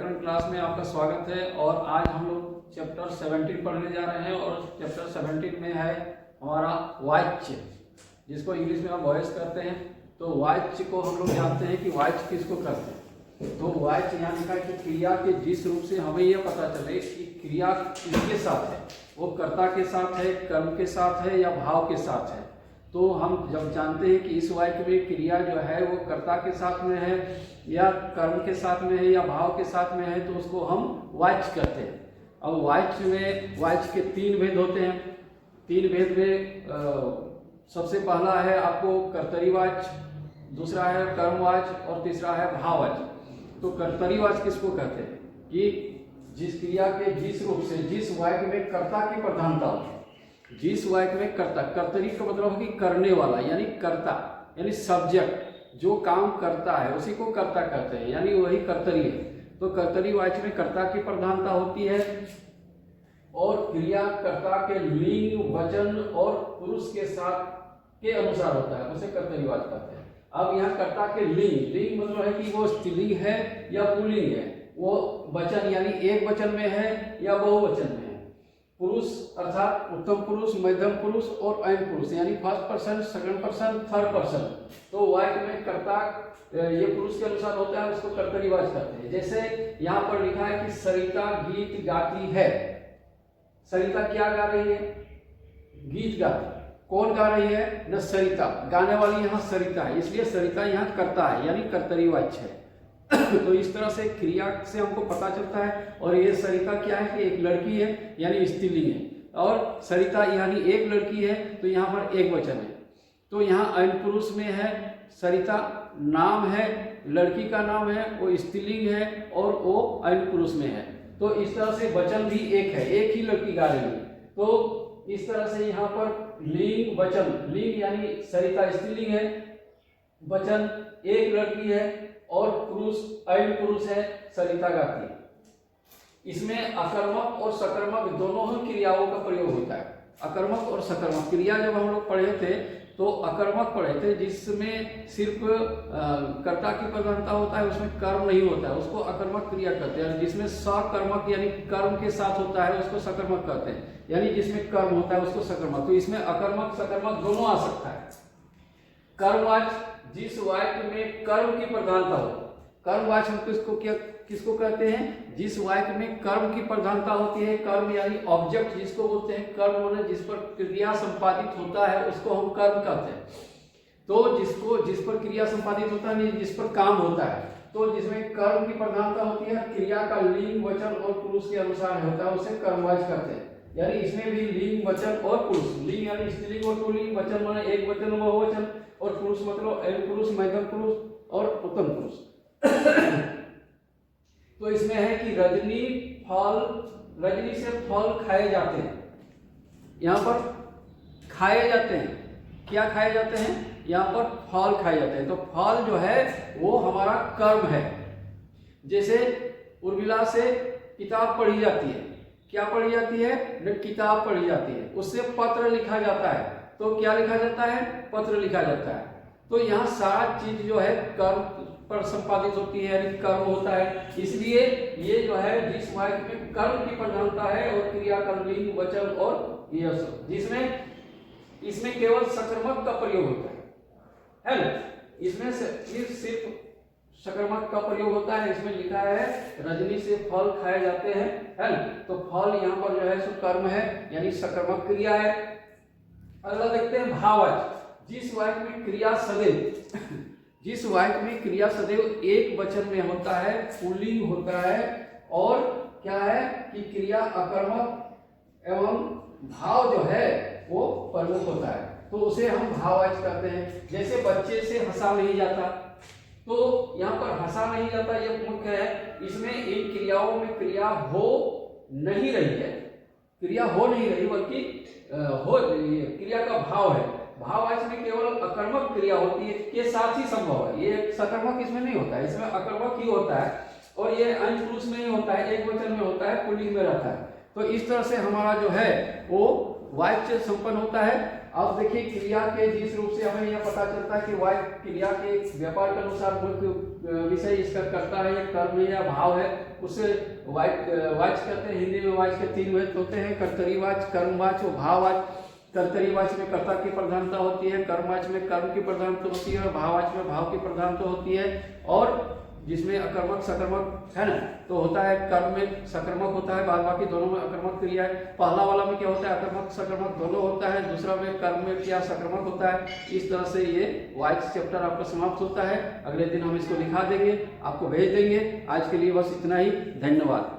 व्याकरण क्लास में आपका स्वागत है। और आज हम लोग चैप्टर 17 पढ़ने जा रहे हैं और चैप्टर 17 में है हमारा वाच्य, जिसको इंग्लिश में हम वॉइस करते हैं। तो वाच्य को हम लोग जानते हैं कि वाच्य किसको करते हैं। तो वाच्य यहाँ लिखा है कि क्रिया के जिस रूप से हमें यह पता चले कि क्रिया किसके साथ है, वो कर्ता के साथ है, कर्म के साथ है या भाव के साथ है। तो हम जब जानते हैं कि इस वाक्य में क्रिया जो है वो कर्ता के साथ में है या कर्म के साथ में है या भाव के साथ में है, तो उसको हम वाच्य कहते हैं। अब वाच्य में वाच्य के तीन भेद होते हैं। तीन भेद में सबसे पहला है आपको कर्तरीवाच्य, दूसरा है कर्मवाच्य और तीसरा है भाववाच्य। तो कर्तरीवाच्य किसको कहते हैं कि जिस क्रिया के जिस रूप से जिस वाक्य में कर्ता की प्रधानता हो, जिस वाक्य में कर्ता, कर्तरी का मतलब है कि करने वाला यानी कर्ता यानी सब्जेक्ट, जो काम करता है उसी को कर्ता कहते हैं, यानी वही कर्तरी है। तो कर्तरी वाच्य में कर्ता की प्रधानता होती है और क्रिया कर्ता के लिंग, वचन और पुरुष के साथ के अनुसार होता है, उसे कर्तरी वाच्य कहते हैं। अब यहाँ कर्ता के लिंग, लिंग मतलब है कि वो स्त्रीलिंग है या पुल्लिंग है, वो वचन यानी एक वचन में है या बहुवचन में है। पुरुष अर्थात उत्तम पुरुष, मध्यम पुरुष और ऐन पुरुष यानी first person, second person, third person. तो वाक्य में कर्ता ये पुरुष के अनुसार होता है, उसको कर्तरीवाच्य कहते हैं। जैसे यहाँ पर लिखा है कि सरिता गीत गाती है। सरिता क्या गा रही है? गीत गाती। कौन गा रही है? न सरिता, गाने वाली यहाँ सरिता है, इसलिए सरिता यहाँ कर्ता है यानी कर्तरीवाच्य है। तो इस तरह से क्रिया से हमको पता चलता है। और ये सरिता क्या है कि एक लड़की है यानी स्त्रीलिंग है, और सरिता यानी एक लड़की है तो यहाँ पर एक वचन है। तो यहाँ ऐन पुरुष में है सरिता, नाम है, लड़की का नाम है, वो स्त्रीलिंग है और वो ऐन पुरुष में है। तो इस तरह से वचन भी एक है, एक ही लड़की गा रही है। तो इस तरह से यहाँ पर लिंग, वचन, लिंग यानी सरिता स्त्रीलिंग है, वचन एक लड़की है और पुरुष ऐन पुरुष है, सरिता गाती है। इसमें अकर्मक और सकर्मक दोनों ही क्रियाओं का प्रयोग होता है। अकर्मक और सकर्मक क्रिया जब हम लोग पढ़े थे तो अकर्मक पढ़े थे, जिसमें सिर्फ कर्ता की प्रधानता होता है, उसमें कर्म नहीं होता है, उसको अकर्मक क्रिया कहते हैं। जिसमें सकर्मक यानी कर्म के साथ होता है उसको सकर्मक कहते हैं, यानी जिसमें कर्म होता है उसको सकर्मक। तो इसमें अकर्मक सकर्मक दोनों आ सकता है। कर्मवाच्य जिस वाक्य में कर्म की प्रधानता हो, कर्मवाच्य हम किसको कहते हैं? जिस वाक्य में कर्म की प्रधानता होती है। कर्म यानी ऑब्जेक्ट जिसको बोलते हैं, कर्म होने जिस पर क्रिया संपादित होता है उसको हम कर्म कहते हैं। तो जिस पर क्रिया संपादित होता है, जिस पर काम होता है, तो जिसमें कर्म की प्रधानता होती है, क्रिया का लिंग, वचन और पुरुष के अनुसार होता है, उसे कर्मवाच्य कहते हैं। यानी इसमें भी लिंग, वचन और पुरुष, लिंग यानी स्त्रीलिंग और पुल्लिंग, वचन माने एक वचन बहुवचन, और पुरुष मतलब ऐन पुरुष, मध्यम पुरुष और उत्तम पुरुष। तो इसमें है कि रजनी से फल खाए जाते हैं। यहाँ पर खाए जाते हैं, क्या खाए जाते हैं? यहाँ पर फल खाए जाते हैं। तो फल जो है वो हमारा कर्म है। जैसे उर्मिला से किताब पढ़ी जाती है, क्या पढ़ी जाती है? न किताब पढ़ी जाती है। उससे पत्र लिखा जाता है, तो क्या लिखा जाता है? पत्र लिखा जाता है। तो यहाँ सारा चीज जो है कर्म पर संपादित होती है, यानी कर्म होता है। इसलिए ये जो है जिस वाक्य में कर्म की प्रधानता है और क्रिया का लिंग, वचन और ये सब, जिसमें इसमें केवल सकर्मक का प्रयोग होता है ना? इसमें सिर्फ सकर्मक का प्रयोग होता है। इसमें लिखा है रजनी से फल खाए जाते हैं, है ना? तो फल यहाँ पर जो है सो कर्म है यानी सकर्मक क्रिया है। अगला देखते हैं भाववाच्य। जिस वाक्य में क्रिया सदैव जिस वाक्य में क्रिया सदैव एक वचन में होता है, पुल्लिंग होता है, और क्या है कि क्रिया अकर्मक एवं भाव जो है वो प्रमुख होता है, तो उसे हम भाववाच्य कहते हैं। जैसे बच्चे से हंसा नहीं जाता, तो यहाँ पर हंसा नहीं जाता ये मुख्य है। इसमें इन क्रियाओं में क्रिया हो नहीं रही है, क्रिया हो नहीं रही, बल्कि क्रिया का भाव है। भाववाच्य में केवल अकर्मक क्रिया होती है, के साथ ही संभव है। ये सकर्मक इसमें नहीं होता है, इसमें अकर्मक ही होता है। और ये ऐन पुरुष में ही होता है, एक वचन में होता है, पुल्लिंग में रहता है। तो इस तरह से हमारा जो है वो वाच्य संपन्न होता है। अब देखिए क्रिया के जिस रूप से हमें यह पता चलता है कि वाच्य क्रिया के व्यापार के अनुसार मुख्य विषय इसका करता है, कर्म या भाव है, उसे वाच्य कहते हैं। हिंदी में वाच्य के 3 भेद होते हैं, कर्तरीवाच्य, कर्मवाच्य और भाववाच्य। कर्तरीवाच्य में कर्ता की प्रधानता होती है, कर्मवाच्य में कर्म की प्रधानता होती है और भाववाच्य में भाव की प्रधानता होती है। और जिसमें अकर्मक सकर्मक है ना, तो होता है कर्म में सकर्मक होता है, बाद बाकी दोनों में अकर्मक क्रिया है। पहला वाला में क्या होता है, अकर्मक सकर्मक दोनों होता है, दूसरा में कर्म में क्या सकर्मक होता है। इस तरह से ये वाच्य चैप्टर आपका समाप्त होता है। अगले दिन हम इसको लिखा देंगे, आपको भेज देंगे। आज के लिए बस इतना ही, धन्यवाद।